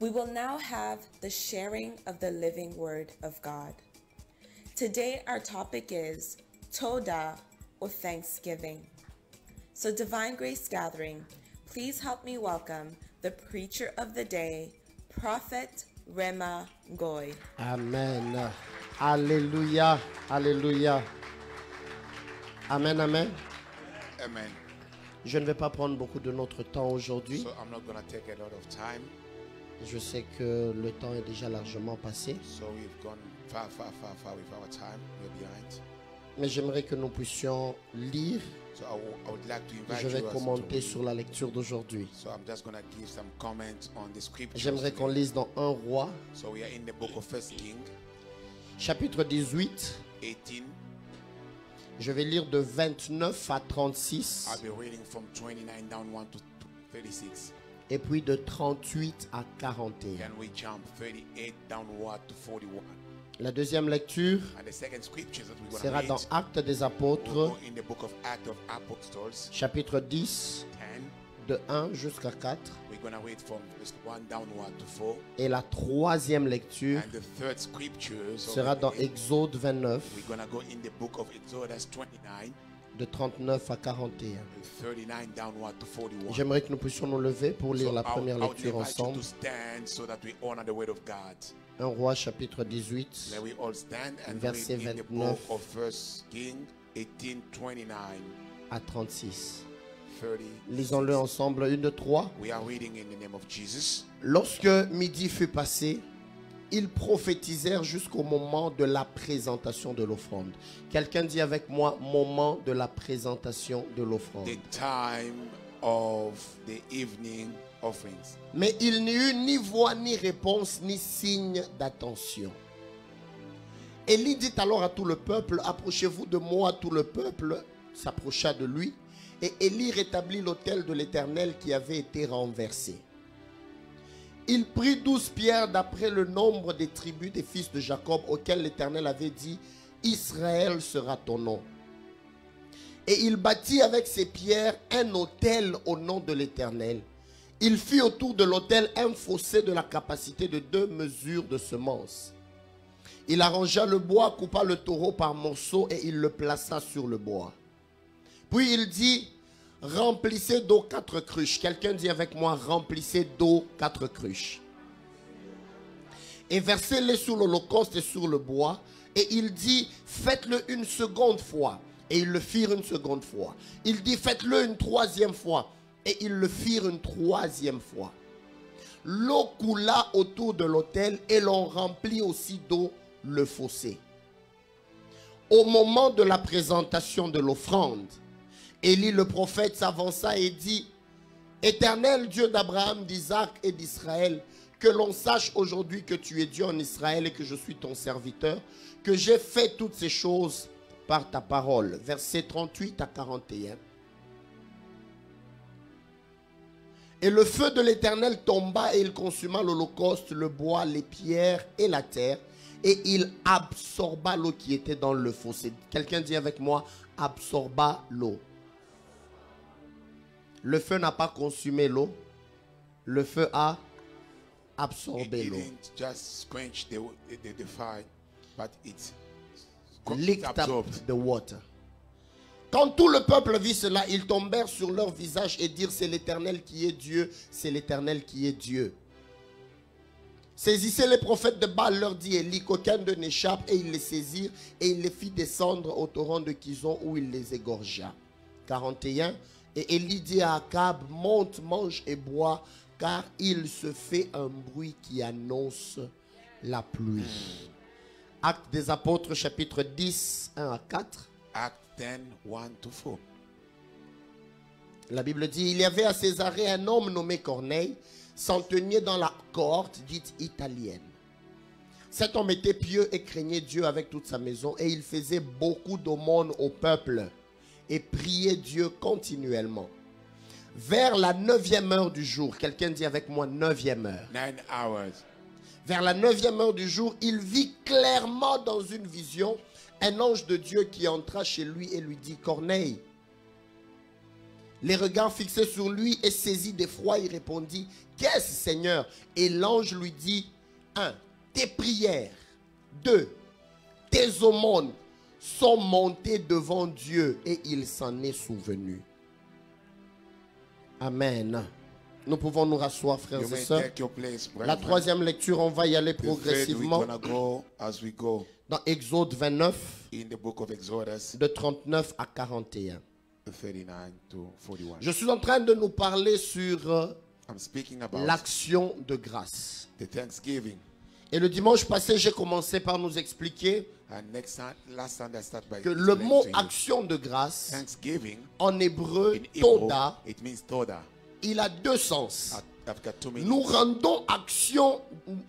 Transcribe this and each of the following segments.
We will now have the sharing of the living word of God. Today our topic is Toda, or Thanksgiving. So Divine Grace Gathering, please help me welcome the preacher of the day, Prophet Rema Goy. Amen. Alléluia. Alléluia. Amen, amen. Amen. Je ne vais pas prendre beaucoup de notre temps aujourd'hui. So I'm not going to take a lot of time. Je sais que le temps est déjà largement passé. So we've gone far with our time. We're behind. Mais j'aimerais que nous puissions lire. So I would like to invite Je vais you commenter sur la lecture d'aujourd'hui. So I'm just going to give some comments on the scriptures. J'aimerais qu'on lise dans 1 Roi, So we are in the book of 1 King chapitre 18. 18. Je vais lire de 29 à 36 I'll be reading from 29 down 1 to 36. et puis de 38 à 41. Then we jump 38 downward to 41. La deuxième lecture And the second scripture that we're going sera to dans read Actes des will Apôtres, go in the book of Acts of Apostles chapitre 10, 10. de 1 jusqu'à 4. We're going to read from verse 1 downward to 4. Et la troisième lecture And the third scripture sera dans Exode 29, we're going to go in the book of Exodus 29, de 39 à 41. 39 downward to 41. J'aimerais que nous puissions nous lever pour lire la première I would lecture invite you ensemble. to stand so that we honor the word of God. 1 Roi chapitre 18, May we all stand and Verset read in the 29. book of 1 King 18, 29, à 36. 30. Lisons-le ensemble, 1, 2, 3. We are reading in the name of Jesus. Lorsque midi fut passé, ils prophétisèrent jusqu'au moment de la présentation de l'offrande. Quelqu'un dit avec moi, moment de la présentation de l'offrande. The time of the evening offerings. Mais il n'y eut ni voix, ni réponse, ni signe d'attention. Élie dit alors à tout le peuple, approchez-vous de moi. Tout le peuple s'approcha de lui. Et Élie rétablit l'autel de l'Éternel qui avait été renversé. Il prit 12 pierres d'après le nombre des tribus des fils de Jacob auxquels l'Éternel avait dit, Israël sera ton nom. Et il bâtit avec ces pierres un autel au nom de l'Éternel. Il fit autour de l'autel un fossé de la capacité de 2 mesures de semences. Il arrangea le bois, coupa le taureau par morceaux et il le plaça sur le bois. Puis il dit, remplissez d'eau 4 cruches. Quelqu'un dit avec moi, remplissez d'eau 4 cruches. Et versez-les sur l'holocauste et sur le bois. Et il dit, faites-le une seconde fois. Et ils le firent une seconde fois. Il dit, faites-le une troisième fois. Et ils le firent une troisième fois. L'eau coula autour de l'autel et l'on remplit aussi d'eau le fossé. Au moment de la présentation de l'offrande, Élie le prophète s'avança et dit, Éternel Dieu d'Abraham, d'Isaac et d'Israël, que l'on sache aujourd'hui que tu es Dieu en Israël et que je suis ton serviteur, que j'ai fait toutes ces choses par ta parole. Versets 38 à 41. Et le feu de l'Éternel tomba et il consuma l'holocauste, le bois, les pierres et la terre. Et il absorba l'eau qui était dans le fossé. Quelqu'un dit avec moi, absorba l'eau. Le feu n'a pas consumé l'eau. Le feu a absorbé It l'eau. didn't just quench the fire, but it Licked absorbed. up the water. Quand tout le peuple vit cela, ils tombèrent sur leur visage et dirent, c'est l'Éternel qui est Dieu, c'est l'Éternel qui est Dieu. Saisissez les prophètes de Baal, leur dit Élie, qu'aucun d'eux n'échappe, et ils les saisirent, et il les fit descendre au torrent de Kison, où il les égorgea. 41. Et Élie dit à Akab, monte, mange et bois, car il se fait un bruit qui annonce la pluie. Actes des Apôtres, chapitre 10, 1 à 4. Acts 10, 1 to 4. La Bible dit, il y avait à Césarée un homme nommé Corneille, centenier dans la cohorte dite italienne. Cet homme était pieux et craignait Dieu avec toute sa maison, et il faisait beaucoup d'aumônes au peuple et priait Dieu continuellement. Vers la 9e heure du jour, quelqu'un dit avec moi 9e heure. 9 hours. Vers la 9e heure du jour, il vit clairement dans une vision un ange de Dieu qui entra chez lui et lui dit, Corneille. les regards fixés sur lui et saisi d'effroi, il répondit, qu'est-ce, Seigneur? Et l'ange lui dit, 1. Tes prières. 2. Tes aumônes sont montées devant Dieu et il s'en est souvenu. Amen. Nous pouvons nous rasseoir, frères You et may sœurs. take your place, La brethren. troisième lecture, on va y aller The third, we're progressivement. gonna go as we go Dans Exode 29, in the book of Exodus, de 39 à 41. 39 to 41. Je suis en train de nous parler sur I'm speaking about l'action de grâce. the Thanksgiving. Et le dimanche passé, j'ai commencé par nous expliquer And last Sunday I start by que le explaining mot to you. action de grâce, Thanksgiving en hébreu, in Hebrew, toda, it means toda. il a deux sens. I've got two meanings. Nous rendons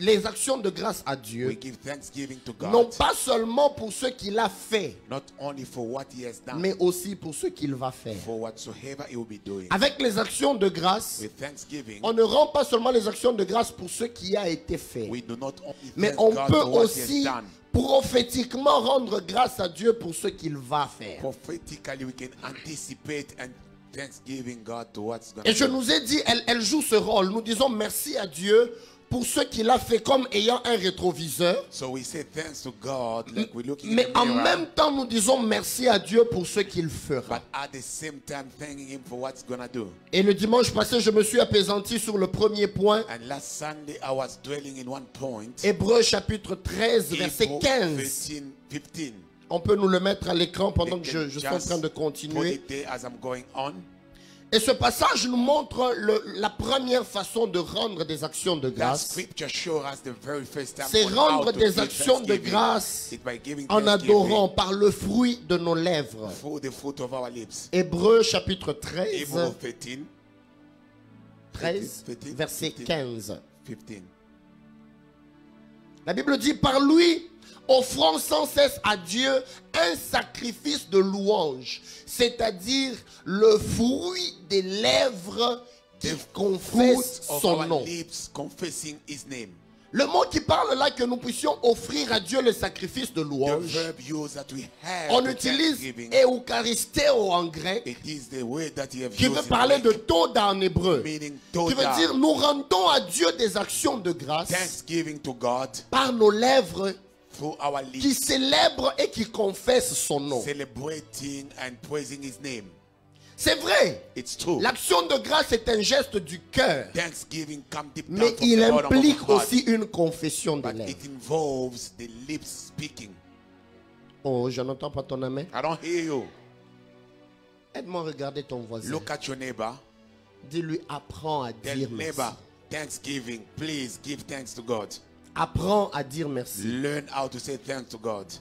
les actions de grâce à We Dieu, give thanksgiving to non God, pas seulement pour ce qu'il a fait, not only for what He has done, mais aussi pour ce qu'il va faire. for whatsoever He will be doing. Avec les actions de grâce, With thanksgiving, on ne rend pas seulement les actions de grâce pour ce qui a été fait, we do not only mais thank on God peut for what He aussi has done. prophétiquement rendre grâce à Dieu pour ce qu'il va faire. Prophetically, we can anticipate and thanksgiving God to what's going Et to je do. nous ai dit, elle joue ce rôle. Nous disons merci à Dieu pour ce qu'il a fait comme ayant un rétroviseur. So we say thanks to God, like we're looking Mais in the en mirror, même temps, nous disons merci à Dieu pour ce qu'il fera. but at the same time thanking Him for what's going to do. Et le dimanche passé, je me suis appesanti sur le premier point. And last Sunday, I was dwelling in one point. Hébreux chapitre 13, verset Hebrew 15. 15. On peut nous le mettre à l'écran pendant que je suis en Just train de put continuer. it there as I'm going on. Et ce passage nous montre la première façon de rendre des actions de That grâce. scripture shows us the very first time C'est on rendre how to des give actions de thanksgiving. grâce It's by giving en thanksgiving adorant par le fruit de nos lèvres. for the fruit of our lips. Hébreux chapitre 13, Hebrew 13, 13 verset 15. 15. La Bible dit, par lui, offrant sans cesse à Dieu un sacrifice de louange, c'est-à-dire le fruit des lèvres qui The fruit confessent of son our nom. lips confessing His name. Le mot qui parle là que nous puissions offrir à Dieu le sacrifice de The louange, verb used that we have on to utilise thanksgiving, eucharisteo en grec, it is the word that He has qui veut used in parler de Greek, toda en hébreu, meaning qui veut dire toda. nous rendons à Dieu des actions de grâce Thanksgiving to God par nos lèvres through our qui lips, célèbrent et qui confessent son nom. celebrating and praising His name. C'est vrai, It's true. l'action de grâce est un geste du cœur, Thanksgiving comes deep down mais from il the bottom of implique the heart, aussi une confession de but lèvres. it involves the lips speaking. Oh, je n'entends pas ton amen. I don't hear you. Aide-moi à regarder ton voisin. Look at your neighbor. Dis-lui, apprends à Tell dire merci. neighbor, Thanksgiving. Please give thanks to God. Apprends à dire merci. Learn how to say thanks to God.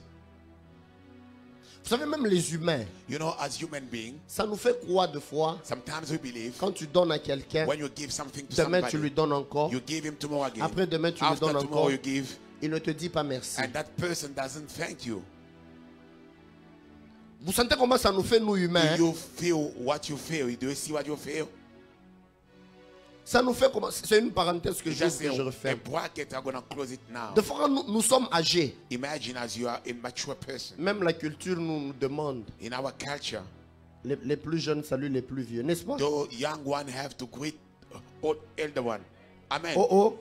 Vous savez, même les humains, You know, as human beings, ça nous fait croire de fois, sometimes we believe quand tu donnes à quelqu'un, when you give something to demain tu somebody, lui donnes encore, you give him tomorrow again. après demain tu lui After donnes tomorrow encore, you give, il ne te dit pas merci. and that person doesn't thank you. Vous sentez comment ça nous fait, nous humains? Do you feel what you feel? Do you see what you feel? Ça nous fait comment? C'est une parenthèse que Just je a referme. bracket. I'm going to close it now. De fois, nous sommes âgés. Imagine as you are a mature person. Même la culture nous demande. In our culture, Les plus jeunes saluent les plus vieux, n'est-ce pas? the young one have to greet old elder one. Amen. Oh oh.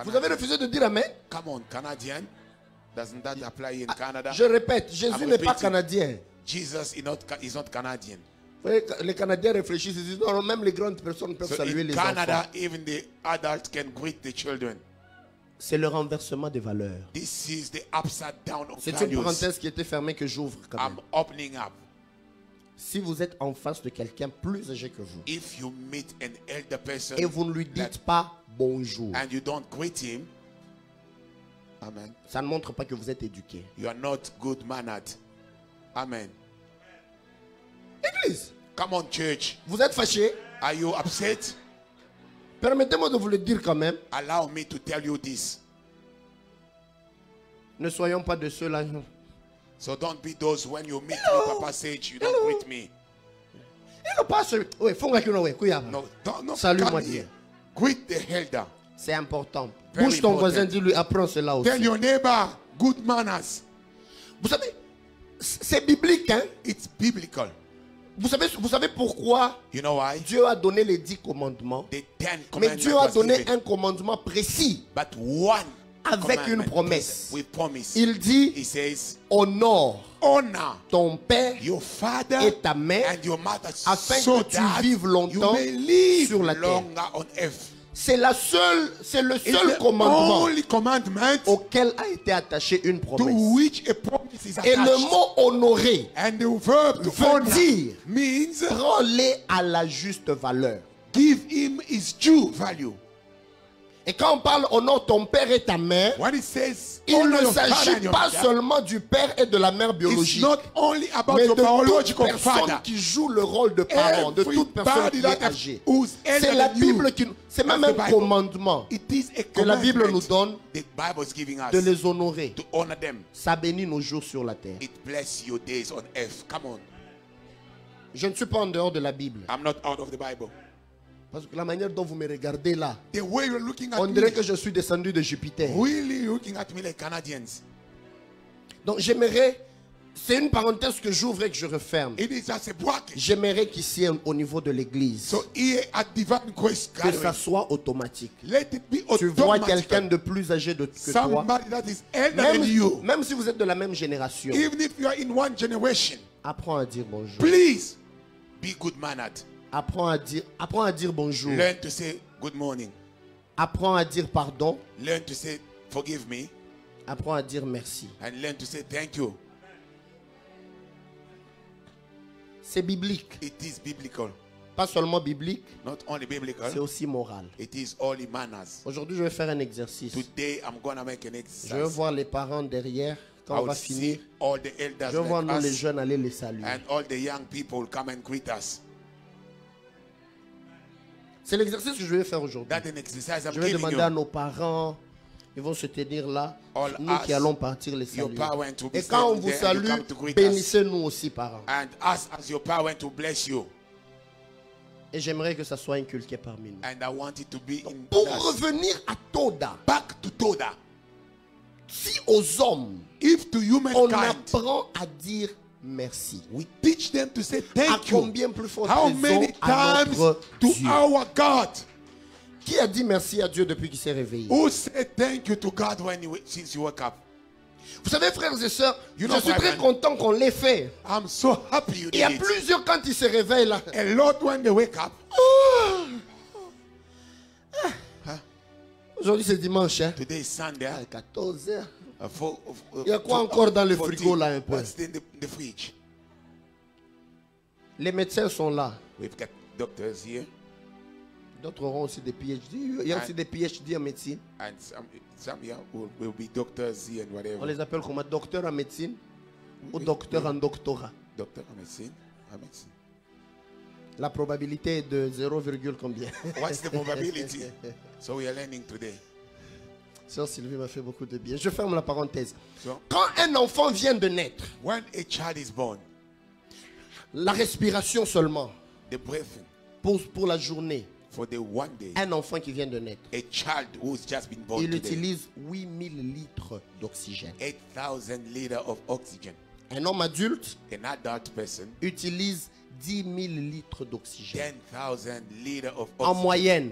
Vous avez Canadian. refusé de dire amen? Come on, Canadian. Doesn't that apply in Canada? Je répète, Jésus I'm n'est pas repeating. canadien. Jesus is not Canadian. Vous voyez, les Canadiens réfléchissent, ils disent non, non, même les grandes personnes peuvent So saluer in les Canada, enfants. even the adult can greet the children. C'est le renversement des valeurs. This is the upside down of C'est une values. parenthèse qui était fermée que j'ouvre quand I'm même. opening up. Si vous êtes en face de quelqu'un plus âgé que vous If you meet an elder person et vous ne lui dites pas bonjour, and you don't greet him, amen, ça ne montre pas que vous êtes éduqué. you are not good mannered. Amen. Église, Come on, church. vous êtes fâché? Are you upset? Permettez-moi de vous le dire quand même. Allow me to tell you this. Ne soyons pas de ceux-là. So don't be those when you meet me, Papa Sage, you don't greet me. Il ne passe. Oui, funga kino we, kuya. No, no. Salut-moi Come Dieu. here. Greet the elder. C'est important. Very Bouge ton important. voisin, dis-lui, apprends cela aussi. Tell your neighbor good manners. Vous savez, c'est biblique, hein? It's biblical. Vous savez pourquoi You know why? Dieu a donné les 10 commandements? The 10 Mais commandments Dieu a was donné given, un commandement précis but one avec une commandment promesse. with promise. Il dit, He says, honore honor ton père your father et ta mère and your mother, afin so que tu that vives longtemps you may live sur la terre. longer on earth. C'est le seul It's the commandement only commandment auquel a été attachée une to promesse. which a promise is Et le attached. mot honorer And the verb to veut honor dire means prends-les à la juste valeur. give him his due value. Et quand on parle honore ton père et ta mère, When it says il honor ne your father s'agit and your pas mother, seulement du père et de la mère it's biologique, not only about mais your de toute biological personne father. qui joue le rôle de parent, de toute personne qui est âgée. C'est la Bible qui, c'est même un commandement It is a que la Bible nous commandment donne the Bible is giving us de les honorer. to honor them. Ça bénit nos jours sur la terre. It bless your days on earth. Come on. Je ne suis pas en dehors de la Bible. I'm not out of the Bible. Parce que la manière dont vous me regardez là, The way you're looking at on me, dirait que je suis descendu de Jupiter. really looking at me like Canadians. Donc j'aimerais, c'est une parenthèse que j'ouvre et que je referme. It is just a bracket. J'aimerais qu'ici au niveau de l'église, So here at Divine Grace que ça Gathering, soit automatique. let it be Tu vois quelqu'un automatic. de plus âgé que toi, Somebody that is elder than you, même si vous êtes de la même génération, even if you are in one generation, apprends à dire bonjour. please be good-mannered. Apprends à dire bonjour. Learn to say good morning. Apprends à dire pardon. Learn to say forgive me. Apprends à dire merci. And learn to say thank you. C'est biblique. It is biblical. Pas seulement biblique, Not only c'est biblical, aussi moral. it is only manners. Aujourd'hui, je vais faire un exercice. Today I'm gonna make an Je vais exercise. voir les parents derrière. Quand I on va will finir, see all the elders je vais voir like nous les us jeunes aller les saluer. and all the young people come and greet us. C'est l'exercice que je vais faire aujourd'hui. That's an exercise I'm Je vais giving demander à you. nos parents, ils vont se tenir là, All nous qui us, allons partir les your saluer. parents to be Et quand on standing vous there and you salue, come to greet us. bénissez-nous aussi, parents. And us as your parent to bless you. Et j'aimerais que ça soit inculqué parmi nous. And I want it to be in Pour us. revenir à Toda, Back to Toda. si aux hommes, If to on humankind, apprend à dire merci, we teach them to say à thank you. combien plus forte How raison many à times notre to Dieu? our God? Qui a dit merci à Dieu depuis qu'il s'est réveillé? Who said thank you to God since you woke up? Vous savez, frères et sœurs, You je know, suis très brethren, content qu'on l'ait fait. I'm so happy you Il y a did it. plusieurs, quand ils se réveillent là, A lot when they wake up. aujourd'hui c'est dimanche, hein? Today is Sunday. À 14h. Il y a quoi encore dans le frigo, là, un peu? What's in the fridge? Les médecins sont là. We've got doctors here D'autres auront aussi des PhD. Il y a aussi des PhD en médecine. and some here will be doctors here and On whatever. les appelle comment? Docteur en médecine ou docteur en doctorat. Doctor en médecine. En médecine. La probabilité est de 0, combien? What's the probability? So we are learning today. Sœur Sylvie m'a fait beaucoup de bien. Je ferme la parenthèse. So Quand un enfant vient de naître, when a child is born, la respiration seulement, the breathing pour la journée, for the one day, un enfant qui vient de naître, a child who's just been born il today, utilise 8000 litres d'oxygène. 8,000 liters of oxygen. Un homme adulte An adult person, utilise 10 000 litres d'oxygène. 10,000 liters of En oxygen. moyenne.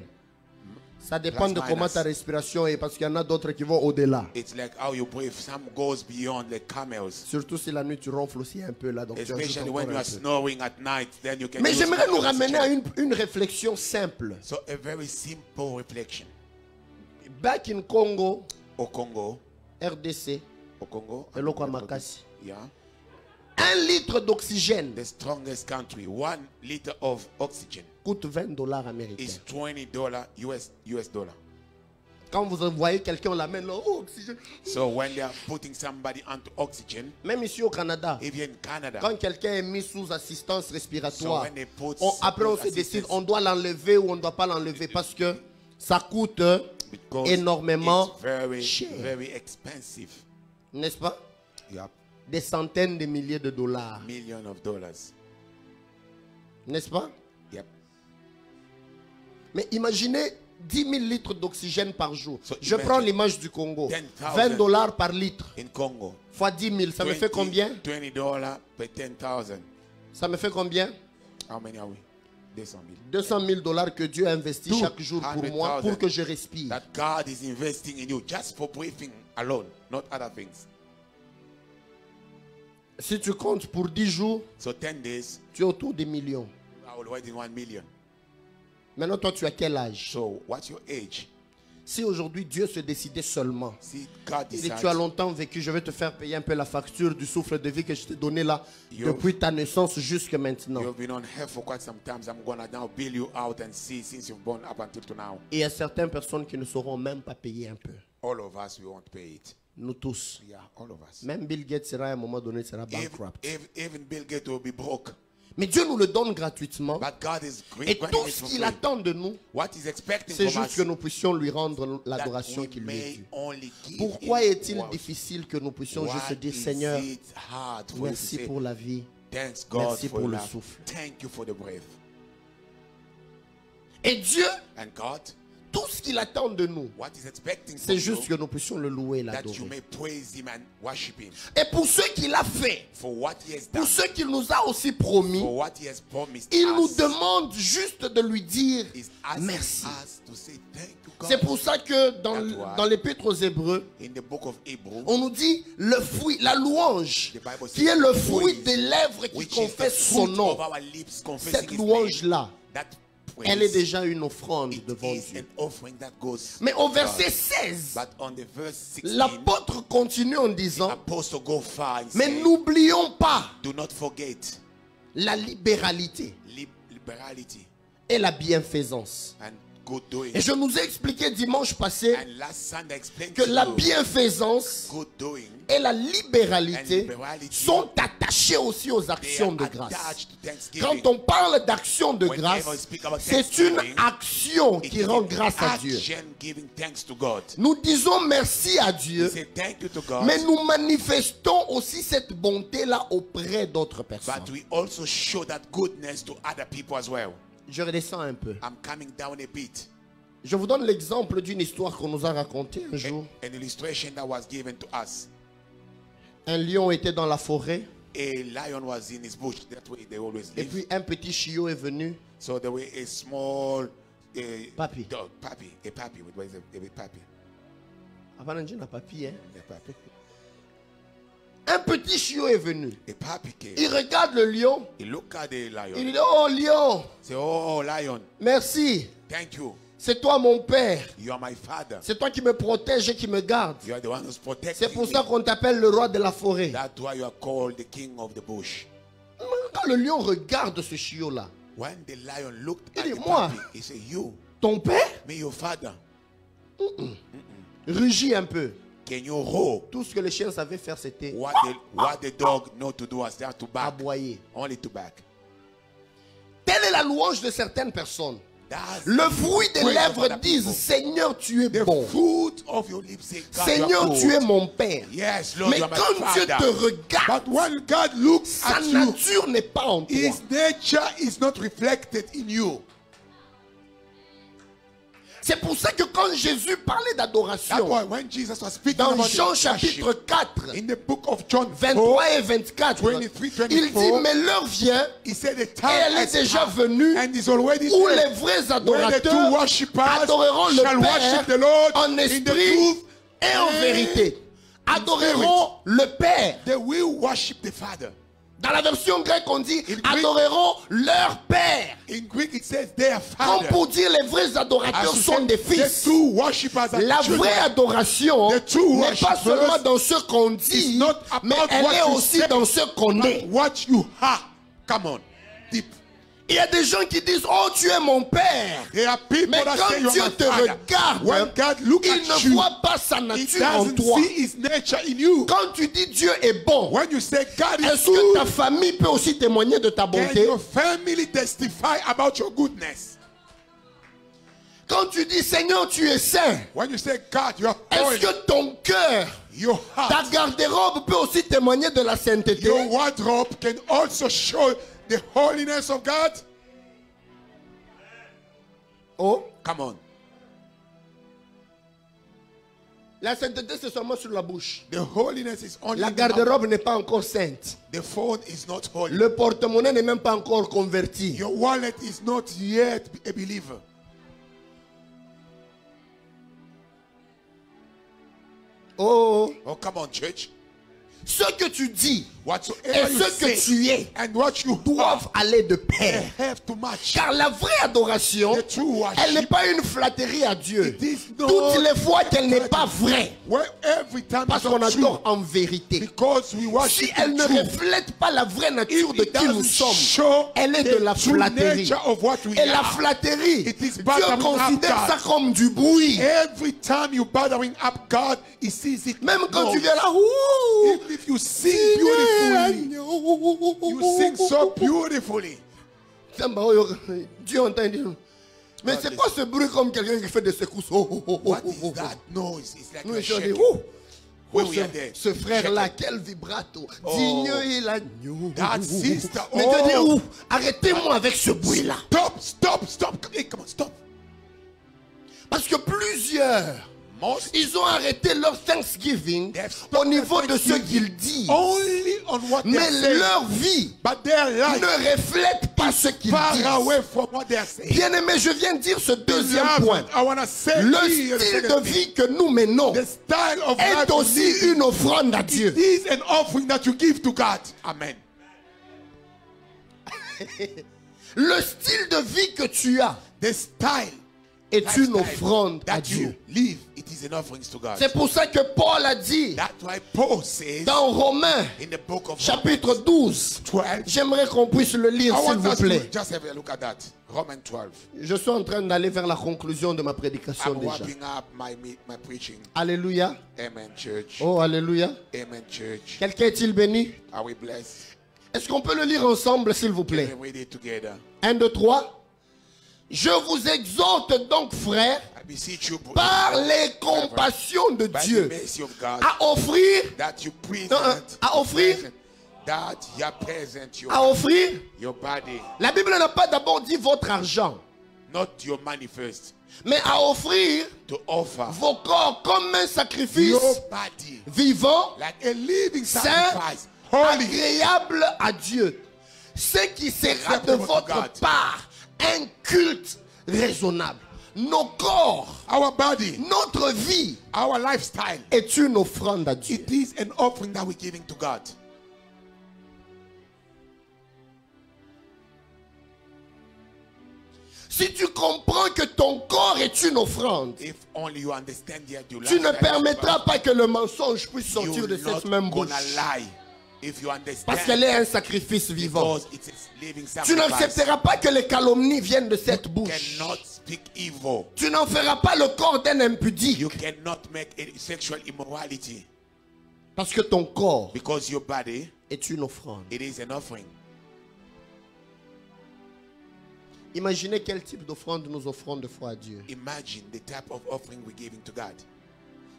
Ça dépend Plus de comment minus. ta respiration est, parce qu'il y en a d'autres qui vont au-delà. It's like how you breathe. Some goes beyond the camels. Surtout si la nuit tu ronfles aussi un peu là. Donc tu ajoutes Especially encore when you un are peu. snoring at night, then you can Mais use j'aimerais nous oxygen. ramener à une réflexion simple. So a very simple reflection. Back in Congo, Au Congo, RDC, Eloko Makasi. Yeah. 1 litre d'oxygène The strongest country, 1 liter of oxygen coûte $20 américains. is $20 US dollar. Quand vous voyez quelqu'un, on l'amène là, oh, oxygène. So when they are putting somebody onto oxygen, Même ici au Canada, even in Canada, quand quelqu'un est mis sous assistance so respiratoire, when they put après on se those décide, assistants, on doit l'enlever ou on ne doit pas l'enlever parce que ça coûte because énormément it's very, cher. very expensive. N'est-ce pas? Yep. Des centaines de milliers de dollars. Millions of dollars. N'est-ce pas? Yep. Mais imaginez 10 000 litres d'oxygène par jour. So Je imagine prends l'image du Congo. 10,000 $20 par litre. In Congo, Fois 10 000, ça me fait combien? $20 per 10,000. Ça me fait combien? How many are we? 200 000. 200 000 dollars que Dieu investit chaque jour pour moi, pour que je respire. That God is investing in you just for breathing alone, not other things. Si tu comptes pour 10 jours, So 10 days, tu es autour des millions. I will wait in 1 million. Maintenant, toi, tu as quel âge? So what's your age? Si aujourd'hui Dieu se décidait seulement, See, God et decides. tu as longtemps vécu, je vais te faire payer un peu la facture du souffle de vie que je t'ai donné là, Yo. depuis ta naissance jusqu'à maintenant. You've been on here for quite some time. I'm gonna now bill you out and see since you've born up until to now. Et il y a certaines personnes qui ne sauront même pas payer un peu. All of us, we won't pay it. Nous tous. Yeah, all of us. Même Bill Gates sera à un moment donné sera bankrupt. Even Bill Gates will be broke. Mais Dieu nous le donne gratuitement. But God is Et great. tout ce qu'il attend de nous, What he's expecting c'est from juste us, que nous puissions lui rendre that l'adoration we qui lui est may due. only give Pourquoi him est-il worship. difficile que nous puissions Why juste dire is Seigneur, it hard for you to merci say, pour la vie, thanks God merci for pour le life. souffle. Thank you for the breath. Et Dieu, And God, tout ce qu'il attend de nous, what he's expecting c'est from juste que you, nous puissions le louer et that you l'adorer. may praise him and worship him Et pour ce qu'il a fait, for what he has done, pour ce qu'il nous a aussi promis, for what he has promised il nous us. demande juste de lui dire Is asking merci. us to say thank you, God. C'est pour ça que That's why. dans l'épître aux Hébreux, In the book of Hebrew, on nous dit le fruit, la louange, the Bible qui est says le praise, fruit des lèvres qui which is the confessent son fruit nom. of our lips confessing Cette his louange-là, name, that praise, elle est déjà une offrande it devant is Dieu. an offering that goes Mais au to verset God. 16, But on the verse 16, l'apôtre continue en disant, apostle go far and mais say, n'oublions pas do not forget la libéralité liberality et la bienfaisance. and good doing. Et je nous ai expliqué dimanche passé And last Sunday I explained que to la you, bienfaisance good doing, et la libéralité And liberality sont attachées aussi aux they actions are de grâce. attached to Thanksgiving. Quand on parle d'action de Whenever grâce, we speak about c'est une Thanksgiving, action It qui is rend an grâce à Dieu. action giving thanks to God. Nous disons merci à We Dieu, say thank you to God, mais nous manifestons aussi cette bonté-là auprès d'autres personnes. but we also show that goodness to other people as well. Je redescends un peu. I'm coming down a bit. Je vous donne l'exemple d'une histoire qu'on nous a racontée un jour. An illustration that was given to us. Un lion était dans la forêt A lion was in his bush. That way they always et live. puis un petit chiot est venu. So there was a small Papi. dog, puppy, a puppy. What is a puppy? Avant de dire un papier, hein. A puppy. Un petit chiot est venu. A puppy came. Il regarde le lion. He looked at the lion. Il dit, oh lion, Say, oh lion, merci. thank you. C'est toi mon père. You are my father. C'est toi qui me protège et qui me garde. You are the one who's protecting C'est pour me. ça qu'on t'appelle le roi de la forêt. That's why you are called the king of the bush. Quand le lion regarde ce chiot-là, When the lion looked Il at dit, the moi. puppy, he said, you, ton père me, your father. rugit un peu. Can you roar? Tout ce que les chiens savaient faire, c'était What the dog know to do was that to back. aboyer. Only to back. Telle est la louange de certaines personnes. That's Le fruit des praise of lèvres other disent, people. Seigneur, tu es The bon. fruit of your lips say, God, Seigneur, you are tu es good. mon père. Yes, Lord, Mais you are my quand Dieu father. te regarde, But when God looks sa at you, nature n'est pas en toi. his nature is not reflected in you. C'est pour ça que quand Jésus parlait That's d'adoration, why when Jesus was speaking dans about Jean the chapitre worship, 4, in the book of John 4, 23 et 24, 23, il dit, 24, mais l'heure vient he said the et time elle est has déjà come venue and is already où there, les vrais where the adorateurs true worshippers adoreront le shall worship the Père Lord en in the esprit truth et en and vérité. Adoreront le Père. they will worship the Father. Dans la version grecque, on dit Greek- adoreront leur Père. In Greek it says their Comme Father. pour dire les vrais As adorateurs to sont say, des the fils. true worshippers are La children. vraie adoration The true n'est pas worshippers seulement dans ce qu'on dit, is not about mais elle what est you aussi say, dans ce qu'on est. But what you are. Come on. Deep. Il y a des gens qui disent, oh tu es mon Père. There are people Mais that quand say you are Dieu my te father. regarde, When God look il at ne you, voit pas sa he nature en doesn't toi. see his nature in you. Quand tu dis Dieu est bon, When you say God is est-ce que ta good, famille peut aussi témoigner de ta can bonté? your family testify about your goodness? Quand tu dis Seigneur tu es saint, When you say God, you are est-ce holy. que ton cœur, Your ta heart, garde-robe peut aussi témoigner de la sainteté? your wardrobe can also show the holiness of God. Oh, Come on. La sainteté, c'est seulement sur la bouche. The holiness is only La in the mouth. garde-robe n'est pas encore sainte. The phone is not holy. Le porte-monnaie n'est même pas encore converti. Your wallet is not yet a believer. Oh, Oh, come on, church. ce que tu dis et Whatsoever you ce que say tu es and what you doivent aller de pair. have to match. Car la vraie adoration, The true worship, elle n'est pas une flatterie à Dieu. it is not Toutes les fois qu'elle n'est pas vraie, Well, every time parce it's qu'on not adore true, en vérité. because we worship Si elle in ne truth. reflète pas la vraie nature de It qui nous doesn't sommes, show elle est de the la true flatterie. nature of what we Et la are. flatterie, It is Dieu bothering considère up ça God. comme du bruit. Every time you bothering up God, He sees it. Même quand No. tu viens là, ouh, Even if you sing beautifully, you sing so beautifully. Dieu entend dire. Mais c'est quoi ce bruit comme quelqu'un qui fait des secousses? Oh, oh, oh, What oh, is oh, that noise? It's like Nous, you're je dis, shaking. ouh, When oh, we are there, ce frère-là, shaking. quel vibrato. Oh. Digne et l'agneau. That sister, Mais Dieu dit, oh. ouh, arrêtez-moi avec ce bruit-là. Stop. Hey, come on, stop. Parce que plusieurs, Most ils ont arrêté leur Thanksgiving They have stopped au niveau their de ce Thanksgiving qu'ils disent. only on what Mais they're saying, leur vie but their life ne reflète pas ce qu'ils far disent. away from what they're saying. Bien-aimé, je viens de dire ce deuxième Beloved, point. I want to say Le here the style second de thing. vie que nous menons The style of est life aussi we live une offrande à It Dieu. is an offering that you give to God. Amen. Le style de vie que tu as The style est une lifestyle offrande à that you Dieu. live, it is an offering to God. C'est pour ça que Paul a dit That's why Paul says dans Romains in the book of chapitre 12, 12, j'aimerais qu'on puisse le lire I s'il want vous us to plaît. just have a look at that. Romans 12. Je suis en train d'aller vers la conclusion de ma prédication I'm déjà. wrapping up my preaching. Alléluia. Amen, church. Oh, alléluia. Amen, church. Quelqu'un est-il béni? Are we blessed? Est-ce qu'on peut le lire ensemble s'il vous Can plaît? we read it together? 1, 2, 3. Je vous exhorte donc, frères, I beseech you, par les compassions de by the Dieu, mercy of God, à offrir, that you present, à offrir, that you present à offrir. your body, La Bible n'a pas d'abord dit votre argent, not your money first, mais à offrir to offer vos corps comme un sacrifice your body vivant, like a living saint, sacrifice, holy, agréable à Dieu. Ce qui sera de Acceptable to votre God. part un culte raisonnable. Nos corps, our body, notre vie our lifestyle. est une offrande à Dieu. It is an offering that we're giving to God. Si tu comprends que ton corps est une offrande, If only you understand that your tu ne lifestyle is permettras God, pas que le mensonge puisse sortir you're de not cette même bouche. gonna lie. If you understand, Parce qu'elle est un sacrifice vivant. because it's a living Tu sacrifice, n'accepteras pas que les calomnies viennent de cette bouche. cannot speak evil. Tu n'en feras pas le corps d'un impudique. You cannot make a sexual immorality, Parce que ton corps because your body, est une offrande. it is an offering. Imaginez quel type d'offrande nous offrons de fois à Dieu. Imagine the type of offering we're giving to God.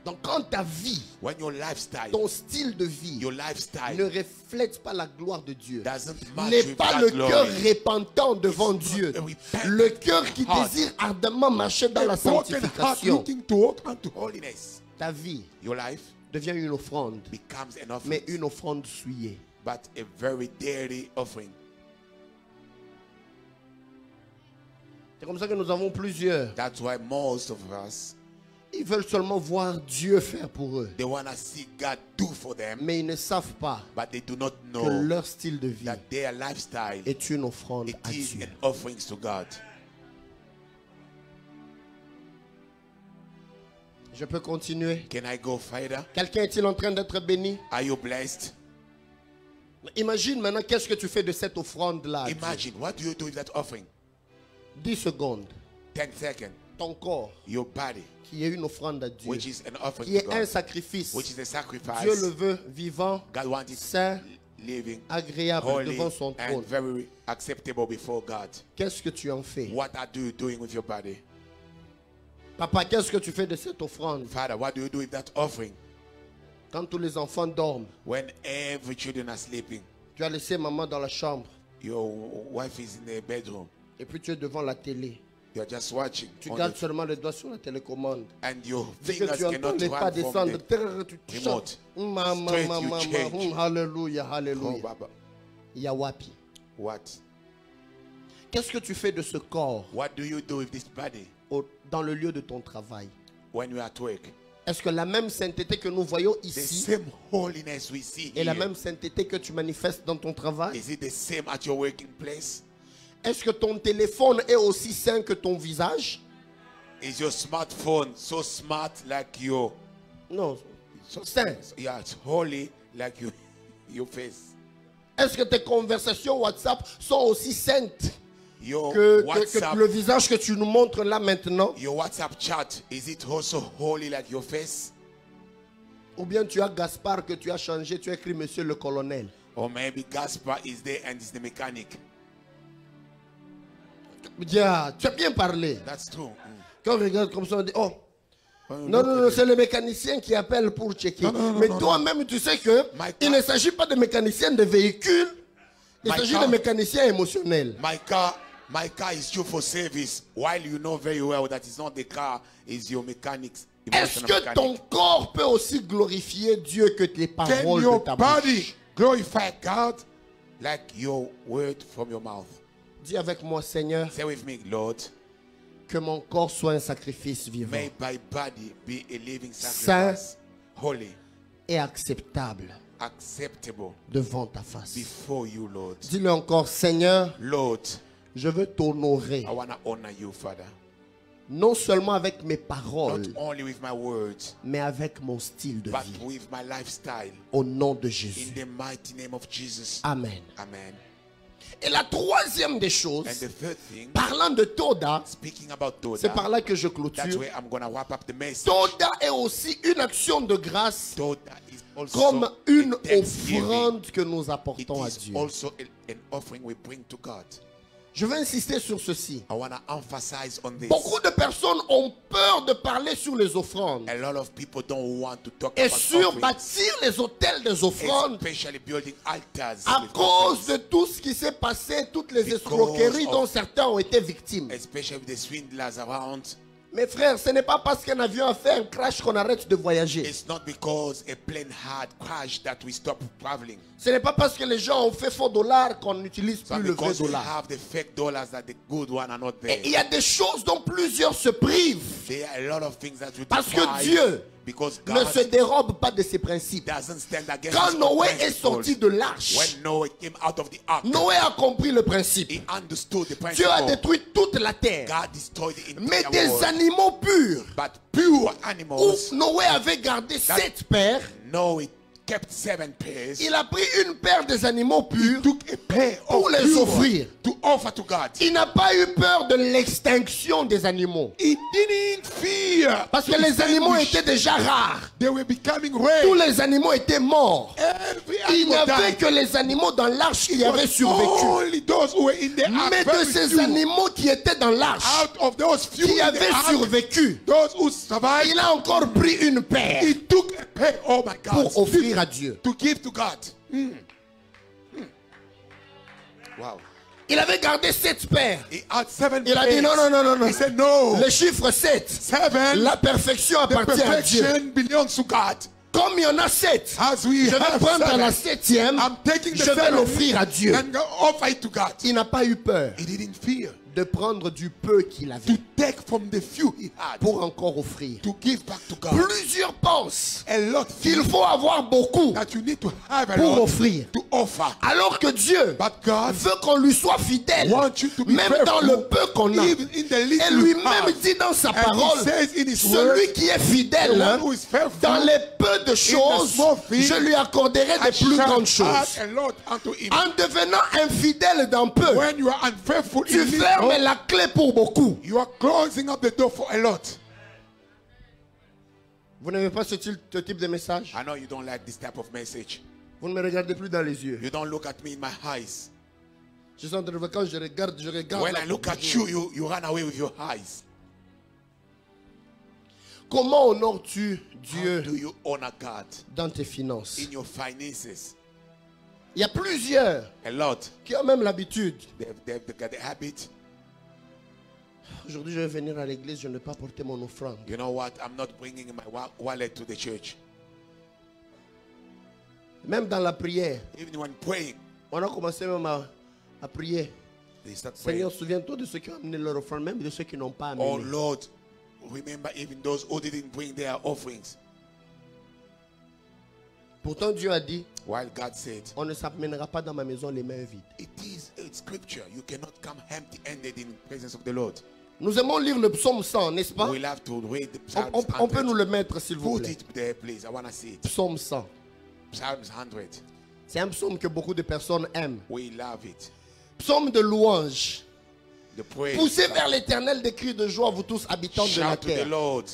Donc quand ta vie, When your lifestyle, ton style de vie your ne lifestyle reflète pas la gloire de Dieu, doesn't match n'est with pas that le glory, cœur repentant devant It's not Dieu, a repentant le cœur qui heart. désire ardemment marcher dans a la broken heart sanctification, looking to walk unto holiness, ta vie your life devient une offrande, becomes an offering, mais une offrande souillée. but a very dirty offering. C'est comme ça que nous avons plusieurs. That's why most of us, Ils veulent seulement voir Dieu faire pour eux, they want to see God do for them, mais ils ne savent pas but they do not que know leur style de vie that their lifestyle, est une offrande it à is Dieu. an offering to God. Je peux continuer. Can I go further? Quelqu'un est-il en train d'être béni? Are you blessed? Imagine maintenant qu'est-ce que tu fais de cette offrande-là. à Dieu. Imagine, what do you do with that offering? 10 secondes. 10 seconds. Ton corps, Your body, qui est une offrande à Dieu, which is an offering qui to est un God, sacrifice. which is a sacrifice. Dieu le veut vivant, God wants it saint, living, agréable holy, devant son and trône. very acceptable before God. Qu'est-ce que tu en fais? What are you doing with your body? Papa, qu'est-ce que tu fais de cette offrande? Father, what do you do with that offering? Quand tous les enfants dorment, When every children are sleeping, tu as laissé maman dans la chambre your wife is in the bedroom, et puis tu es devant la télé. You are just watching. Tu on gardes the- seulement le doigt sur la télécommande. and your Dès que fingers tu entends cannot les pas run from descendre, tu remote. chantes. Mama, Straight you mama, change. Alléluia, Oh, alléluia. Baba. Yawapi. What? Qu'est-ce que tu fais de ce corps What do you do with this body dans le lieu de ton travail? when you are at work? Est-ce que la même sainteté que nous voyons The ici same holiness we see est la here. même sainteté que tu manifestes dans ton travail? Is it the same at your working place? Est-ce que ton téléphone est aussi saint que ton visage? Is your smartphone so smart like your Non, so saint. Yeah, it's holy like your face. Est-ce que tes conversations WhatsApp sont aussi saintes Your que WhatsApp, le visage que tu nous montres là maintenant? your WhatsApp chat, is it also holy like your face? Ou bien tu as Gaspard que tu as changé, tu as écrit Monsieur le Colonel. Or maybe Gaspar is there and is the mechanic. Yeah, tu as bien parlé. That's true. Quand on regarde comme ça, on dit, oh, non, non, non, c'est le mécanicien qui appelle pour checker. Mais toi-même, tu sais que il ne s'agit pas de mécanicien de véhicule, il s'agit de mécanicien émotionnel. My car is due for service, while you know very well that it's not the car, it's your mechanic's Est-ce emotional que ton mechanic. corps peut aussi glorifier Dieu que tes Can paroles your de ta body bouche? glorify God like your word from your mouth? Dis avec moi, Seigneur, Say with me, Lord, que mon corps soit un sacrifice vivant may my body be a living sacrifice, holy, et acceptable acceptable devant ta face. before you, Lord. Dis-le encore, Seigneur, Lord, je veux t'honorer, I want to honor you, Father. non seulement avec mes Not paroles, only with my words, mais avec mon style de but vie. with my lifestyle. Au nom de In Jésus. the mighty name of Jesus. Amen. Amen. Et la troisième des choses, And the third thing, parlant de Toda, speaking about c'est par Toda, là que je that's clôture. where I'm going to wrap up the message. Toda est aussi une action de grâce Toda is also comme une a thanksgiving. offrande que nous It apportons à is Dieu. also an offering we bring to God. Je vais insister sur ceci. I want to emphasize on this. Beaucoup de personnes ont peur de parler sur les offrandes A lot of people don't want to talk et about sur offerings, bâtir les hôtels des offrandes especially building altars à with cause offerings, de tout ce qui s'est passé, toutes les Because escroqueries of- dont certains ont été victimes. especially with the swindlers around. Mes frères, ce n'est pas parce qu'un avion a fait un crash qu'on arrête de voyager. It's not because a plane had crashed that we stop traveling. Ce n'est pas parce que les gens ont fait faux dollar qu'on n'utilise So plus le vrai because we dollar. have the fake dollars that the good one are not Et there. il y a des choses dont plusieurs se privent There are a lot of things that we parce que deprive Dieu because ne God se dérobe pas de ses principes. doesn't stand against Quand his Noé est principles. sorti de l'arche, When Noah came out of the ark, Noé a compris le principe. he understood the Dieu a principle. détruit toute la terre. God destroyed the Mais entire des world. animaux purs, But pure où animals, Noé avait gardé 7 paires, Noah kept 7 pairs. il a pris une paire des animaux purs Took a pair pour of les pure offrir. to offer to God. Il n'a pas eu peur de l'extinction des animaux. He didn't fear. Parce que les animaux étaient déjà rares. They were becoming Tous rare. les animaux étaient morts. Every Il n'y animal avait died. que les animaux dans l'arche qui It avaient was survécu. only those who were in the ark, Mais de very ces few. animaux qui étaient dans l'arche, Out of those few qui in the avaient ark, survécu, those who survived, il a encore pris une paire he took a pair. Oh my God! pour offrir à Dieu. To give to God. Wow. Il avait gardé 7 paires. He had 7 Il a pairs. dit non, non, non, non, non. He said no. Le chiffre 7, 7. la perfection The appartient à Dieu. perfection belongs to God. Comme il y en a 7, As we je vais have prendre 7, la 7e, I'm taking the je vais 7 l'offrir à Dieu. and go offer it to God. Il n'a pas eu peur He didn't fear de prendre du peu qu'il to avait take from the few he had pour encore offrir. to give back to God. Plusieurs pensent A lot qu'il feel faut avoir beaucoup that you need to have a pour lot offrir. to offer. Alors que Dieu But God veut qu'on lui soit fidèle, wants you to be même dans faithful, le peu qu'on a. even in the little Et you lui-même have. dit dans sa And he parole, says in his celui word, qui est the fidèle, one who is faithful, dans les peu de choses, small things, je lui accorderai I des plus shall grandes add choses. a lot unto him. En devenant infidèle dans peu, When you are unfaithful tu in fermes little, la clé pour beaucoup. you are closing up the door for a lot. Vous n'aimez pas ce type de message? I know you don't like this type of message. Vous ne me regardez plus dans les yeux. You don't look at me in my eyes. Je suis en train de quand je regarde. When la I look at propriété. you run away with your eyes. Comment honores-tu How Dieu do you honor God dans tes finances? in your finances? Il y a plusieurs A lot. qui ont même l'habitude They've got the habit. Aujourd'hui, je vais venir à l'église, je ne vais pas porter mon offrande. You know what? I'm not bringing my wallet to the church. Même dans la prière, Even when praying, on a commencé même à prier. they start praying. Seigneur, souviens-toi de ceux qui ont amené leur offrande, même de ceux qui n'ont pas amené. Oh Lord, remember even those who didn't bring their offerings. Pourtant, Dieu a dit, While God said, on ne s'amènera pas dans ma maison les mains vides. it's scripture. You cannot come empty-handed in the presence of the Lord. Nous aimons lire le psaume 100, n'est-ce pas? We'll have to read the On, Psalms on peut 100. nous le mettre, s'il vous Put plaît. it there, please. I want to see it. Psaume 100. Psalms 100. C'est un psaume que beaucoup de personnes aiment. We love it. Psaume de louange. The praise. Poussez vers l'Éternel des cris de joie, vous tous habitants de la Shout to the terre. Lord.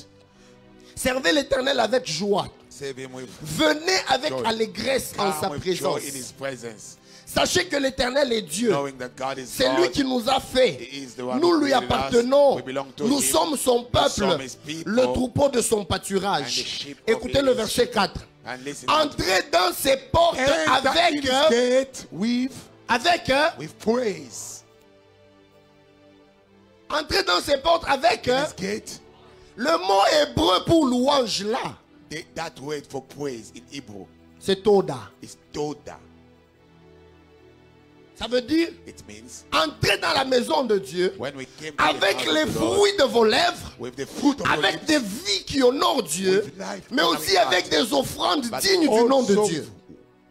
Servez l'Éternel avec joie. Save him with Venez avec joy. allégresse en sa Come with joy présence. in his presence. Sachez que l'Éternel est Dieu. Knowing that God is C'est lui God. qui nous a fait. He is the one Nous who lui created us. appartenons. We belong to Nous him. sommes son peuple, some his people. le troupeau de son And the pâturage. sheep of Écoutez le his verset sheep. 4. And listen to Entrez dans ses portes Enter avec, in his gate with praise. entrez dans ses portes avec In his gate, le mot hébreu pour louange là. that word for praise in Hebrew C'est Toda. is Toda. Ça veut dire It means entrez dans la maison de Dieu when we came to avec the house les of the Lord, fruits de vos lèvres, with the fruit of your avec lips, des vies qui honorent Dieu, with life mais aussi honoring avec God, des offrandes but dignes du nom de also Dieu.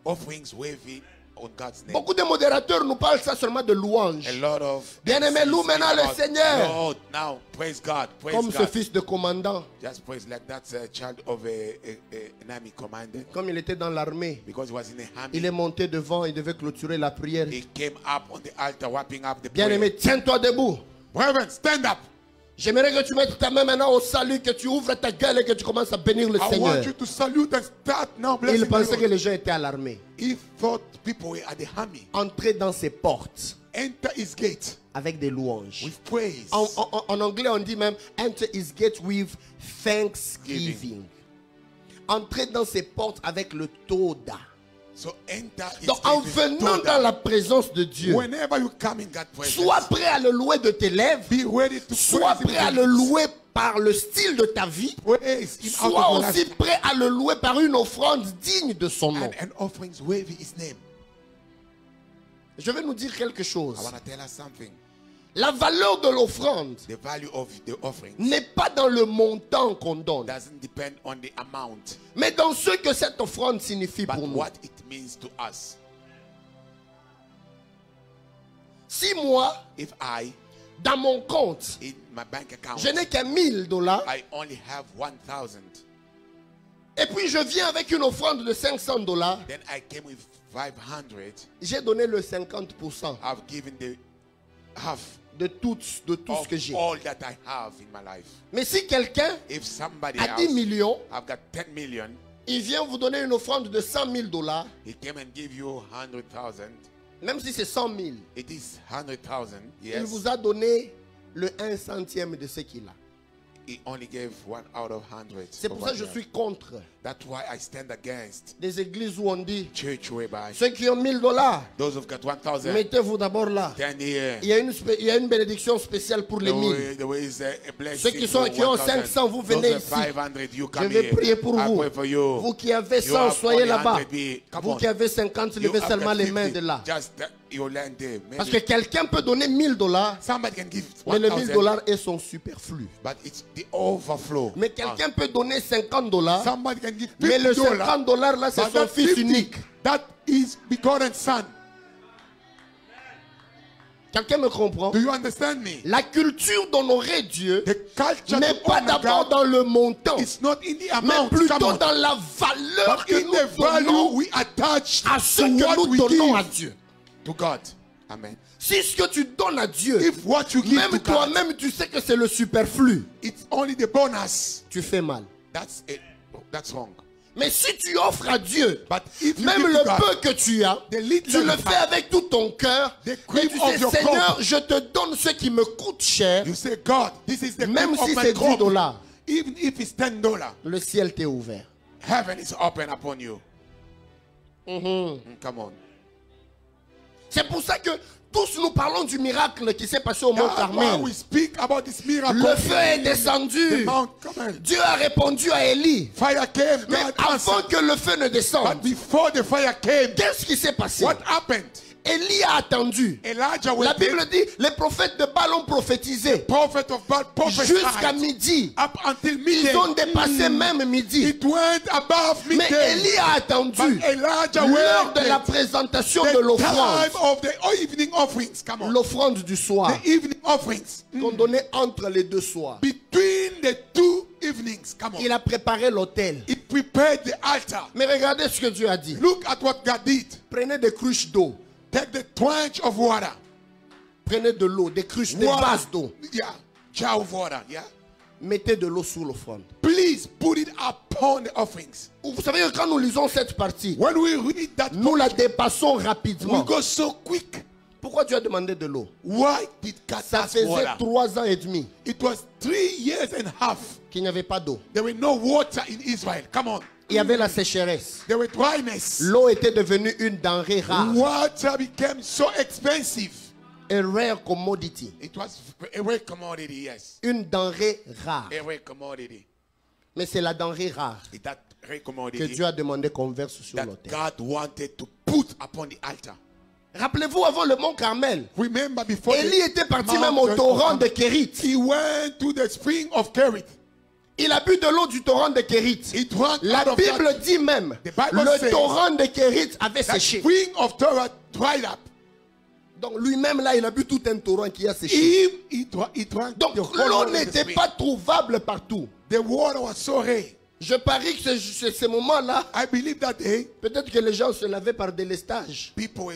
offerings worthy on God's name. Beaucoup de modérateurs nous parlent ça seulement de louange. A lot of Bien-aimé, loue maintenant le about, Seigneur. Lord, now praise God, praise Comme ce God. fils de commandant, Just praise like that's a child of an army commander, comme il était dans l'armée, because he was in the army. il est monté devant, il devait clôturer la prière. He came up on the altar, wrapping up the prayer. Bien-aimé, tiens-toi debout. Brethren, stand up. J'aimerais que tu mettes ta main maintenant au salut, que tu ouvres ta gueule et que tu commences à bénir le I Seigneur. want you to salute and start now blessing Il the pensait que Lord. les gens étaient à l'armée. He thought people were at the army. Entrez dans ses portes Enter his gate avec des louanges. with praise. En anglais, on dit même enter his gate with thanksgiving. Entrez dans ses portes avec le Toda. So enter his Donc, gate en with venant Toda. dans la présence de Dieu, Whenever you come in God's presence, sois prêt à le louer de tes lèvres, be ready to sois praise him prêt à with le your lips. louer par le style de ta vie, Praise him out sois of your aussi life. prêt à le louer par une offrande digne de son nom. And offerings worthy his name. Je vais nous dire quelque chose. I want to tell us something. La valeur de l'offrande The value of the offering n'est pas dans le montant qu'on donne, doesn't depend on the amount, mais dans ce que cette offrande signifie but pour nous. what it means to us. Si moi, If I, dans mon compte, in my bank account, je n'ai qu'un $1000, I only have 1,000, et puis je viens avec une offrande de $500, then I came with 500, j'ai donné le 50% I've given the half de tout ce of que j'ai. all that I have in my life. Mais si quelqu'un If somebody a 10 else, millions, I've got 10 million, il vient vous donner une offrande de $100,000, he came and give you 100,000, même si c'est 100,000, it is 100,000, il yes, vous a donné le 1 centième de ce qu'il a. he only gave 1 out of 100. C'est pour ça que je suis contre That's why I stand against des églises où on dit church whereby ceux qui ont $1,000, those who've got 1,000, mettez-vous d'abord là. 10 here. Il y a une bénédiction spéciale pour les 1000. There is a blessing. Ceux qui ont 500, vous venez ici. 500, you Je come vais here. prier pour I vous. pray for you. Vous qui avez You 100, have soyez only là-bas. 100, come Vous on. qui avez 50, You levez have seulement got les mains 50, de là. just you land there. Maybe Parce que quelqu'un peut donner $1,000, somebody can give mais le 1,000, $1,000 est son superflu. but it's the overflow. Mais quelqu'un peut donner $50, Somebody can give mais le $50, $50 là, c'est but son that fils 50, unique. that is begotten son. Quelqu'un me comprend? Do you understand me? La culture d'honorer Dieu The culture n'est to pas honor d'abord God dans le montant, is not in the mais amount, come plutôt on, dans la valeur but que in the nous value donnons we attach à ce to que what nous we donnons à give Dieu. to God. Amen. Si ce que tu donnes à Dieu, If what you give même to God, toi-même tu sais que c'est le superflu, it's only the bonus, tu fais mal. that's it. That's wrong. Mais si tu offres à Dieu, But if you même give le to God, peu que tu as, the little tu le you fais have, avec tout ton cœur, the et cream tu of sais, your Seigneur, crop, je te donne ce qui me coûte cher, you say, God, this is the même cream si of my c'est crop. $10, Even if it's $10, le ciel t'est ouvert. heaven is open upon you. Come on. C'est pour ça que Tous nous parlons du miracle qui s'est passé au Mont That's why Carmel. we speak about this miracle. Le feu est in descendu. the Mount Carmel. Dieu a répondu à Élie. Fire came. Mais God avant answered. que le feu ne descende, But before the fire came, qu'est-ce qui s'est passé? what happened? Élie a attendu. Elijah La waited. Bible dit, les prophètes de Baal ont prophétisé Prophet of God prophesied. jusqu'à midi. Up until midday. Ils ont dépassé même midi. It went above Mais midday. Élie a attendu But Elijah l'heure de waited. la présentation The de l'offrande. time of the evening offerings. Come on. L'offrande du soir. The evening offerings. Qu'on donnait entre les deux soirs. Between the two evenings. Come on. Il a préparé l'autel. He prepared the altar. Mais regardez ce que Dieu a dit. Look at what God did. Prenez des cruches d'eau. Take the trench of water. Prenez de l'eau, des cruches, des vases d'eau. Yeah. Jar of water. Yeah. Mettez de l'eau sur l'offrande. Please put it upon the offerings. Vous savez que quand nous lisons cette partie, When we read that, nous la dépassons we rapidement. go so quick. Pourquoi Dieu a demandé de l'eau? Why did God Ça ask faisait water? 3 ans et demi It was 3 years and a half. qu'il n'y avait pas d'eau. There were no water in Israel. Come on. Il y avait la sécheresse. There were dryness. L'eau était devenue une denrée rare. Water became so expensive. A rare commodity. It was a rare commodity, yes. Une denrée rare. A rare commodity. Mais c'est la denrée rare It's that rare que commodity Dieu a demandé qu'on verse sur that l'autel. God wanted to put upon the altar. Rappelez-vous, avant le mont Carmel, Remember before Élie était parti même au mountain torrent of- de Kérit. he went to the spring of Kerith. Il a bu de l'eau du torrent de Kérit. He drank La out of Bible that. dit même, The Bible le says torrent de Kérit avait That séché. spring of Torah dried up. Donc lui-même là, il a bu tout un torrent qui a séché. He drank Donc the whole l'eau water of the n'était spring. pas trouvable partout. The water was so rare. Je parie que ce moment-là, I believe that day peut-être que les gens se lavaient par délestage. people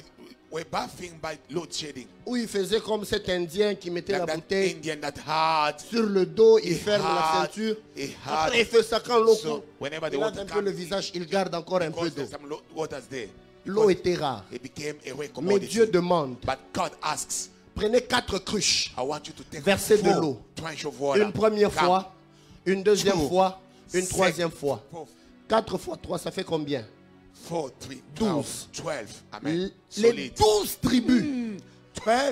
were bathing by load shedding. Où ils faisaient comme cet Indien qui mettait Like la that bouteille Indian that had sur le dos, il He ferme la had- ceinture. he had- Après, il fait ça quand l'eau So, coule. whenever the Il lave water un peu comes, le visage, il garde encore un peu because d'eau. there's some waters there. L'eau était rare. It became a rare Mais commodity. Dieu demande, But God asks, prenez 4 cruches. I want you to take Versez de 4 l'eau. trench of water. Une première Come. fois, une deuxième Two. fois, une Second. troisième fois. 4 4, fois 3, ça fait combien? 4, 3, 12. 12. Amen. Les Solid. 12 tribus 12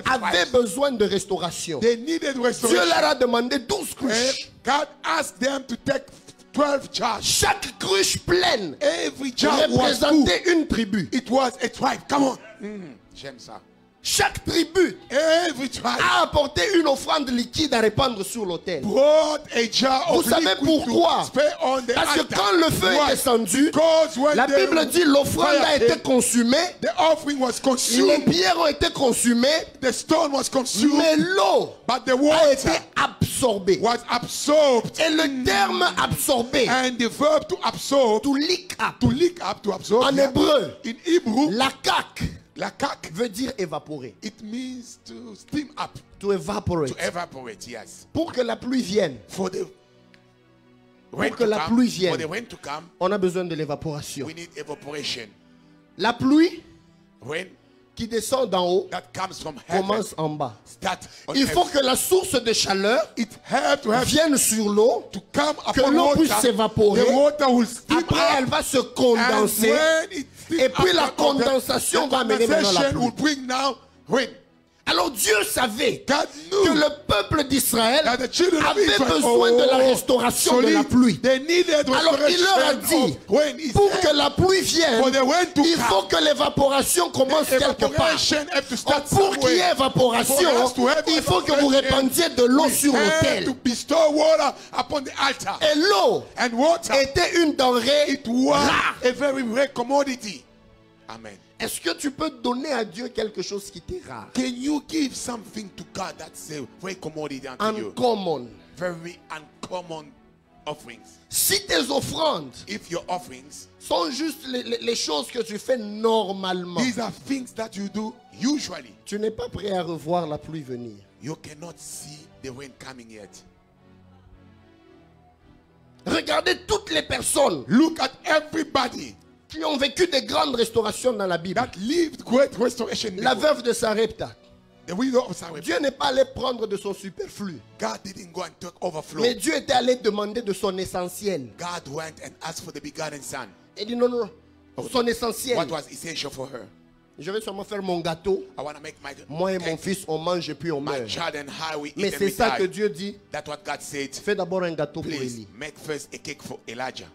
avaient tribes. besoin de restauration. They needed Dieu restoration. leur a demandé 12 And cruches. God asked them to take 12 jars. Chaque cruche pleine Every jar was full. représentait une tribu. It was a tribe. Come on. J'aime ça. Chaque tribu Every tribe a apporté une offrande liquide à répandre sur l'autel. brought a jar Vous of savez liquid pourquoi? to spray on the Parce que altar. quand le feu est Why? descendu, Because when la the Bible dit l'offrande fire a été came, consumée, the offering was les consumed, pierres ont été consumées, the stone was consumed, mais l'eau but the a water été absorbée. was absorbed. Et le terme absorbé, And the verb to absorb, to lick up, to lick up, to absorb, en yeah. hébreu, In Hebrew, lakak lakak, veut dire évaporer. it means to steam up, To evaporate. to evaporate, yes. Pour que la pluie vienne, For the rain que to la come, pluie vienne. for the rain to come, on a besoin de l'évaporation. we need evaporation. La pluie Rain qui descend d'en haut that comes from heaven, commence en bas. start on Il faut heaven. que la source de chaleur It have to have vienne sur l'eau. to come que upon l'eau water. puisse s'évaporer. The water will steam Après, up. elle va se And condenser. when it steam Et puis up, la the condensation va amener maintenant la condensation pluie. will bring now rain. Alors Dieu savait God que knew le peuple d'Israël that the children of avait Israel besoin de la restauration de la pluie. They needed Alors il leur a restoration dit, of rain. He pour said, que la pluie vienne, for the rain to il come, faut que l'évaporation commence quelque part. evaporation have to start Pour qu'il y ait somewhere. évaporation, For us to have il faut que vous evaporation, répandiez de l'eau sur We have l'autel. to bestow water upon the altar. Et l'eau And water, était une denrée it was rare. a very rare commodity. Amen. Est-ce que tu peux donner à Dieu quelque chose qui t'est rare? Can you give something to God that's a rare commodity unto you? Uncommon. Very uncommon offerings. Si tes offrandes If your offerings, sont juste les choses que tu fais normalement, these are things that you do usually, tu n'es pas prêt à revoir la pluie venir. you cannot see the rain coming yet. Regardez toutes les personnes Look at everybody qui ont vécu des grandes restaurations dans la Bible. that lived great restoration. La veuve de Sarepta. The widow of Sarepta. Dieu n'est pas allé prendre de son superflu. God didn't go and take overflow. Mais Dieu était allé demander de son essentiel. God went and asked for the begotten son. Il dit non, non, son essentiel. What was essential for her? Je vais seulement faire mon gâteau. I want to make my Moi et mon cake. fils, on mange et puis on My meurt. child and I, we Mais eat and c'est we ça que die. Dieu dit. That's what God said. Fais d'abord un gâteau pour Please Élie. make first a cake for Elijah.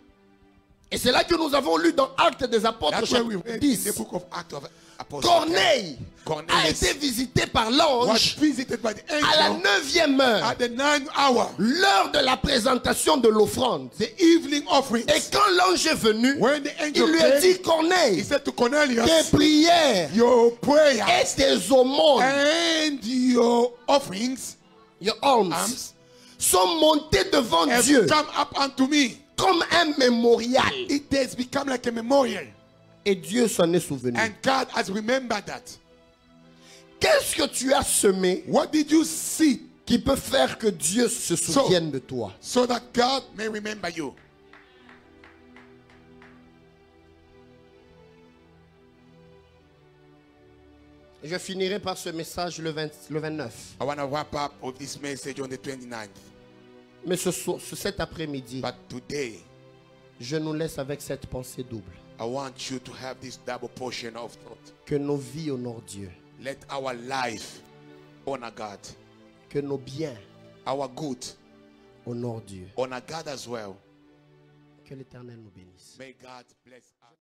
Et c'est là que nous avons lu dans Actes des Apôtres, That's why we chapitre read in the 10. book of Acts of Apostles. Corneille a Cornelius été visité par was l'ange visited by the à la angel 9e heure, at the 9th hour, l'heure de la présentation de l'offrande. the evening offering. Et quand l'ange est venu, When the il angel lui a came, dit, he Corneille, said to tes Cornelius, prières your prayer et tes aumônes, and your offerings your alms, alms, sont montées devant Dieu have come up unto me. comme un mémorial. It has become like a memorial. Et Dieu s'en est souvenu. And God has remembered that. Qu'est-ce que tu as semé What did you see qui peut faire que Dieu se souvienne de toi? so that God may remember you? Et je finirai par ce message le 29. I want to wrap up with this message on the 29th. Mais cet après-midi, But today, je nous laisse avec cette pensée double. I want you to have this double portion of thought. Que nos vies honorent Dieu. Let our life honor God. Que nos biens Our good honorent Dieu. honor God as well. Que l'Éternel nous bénisse. May God bless us.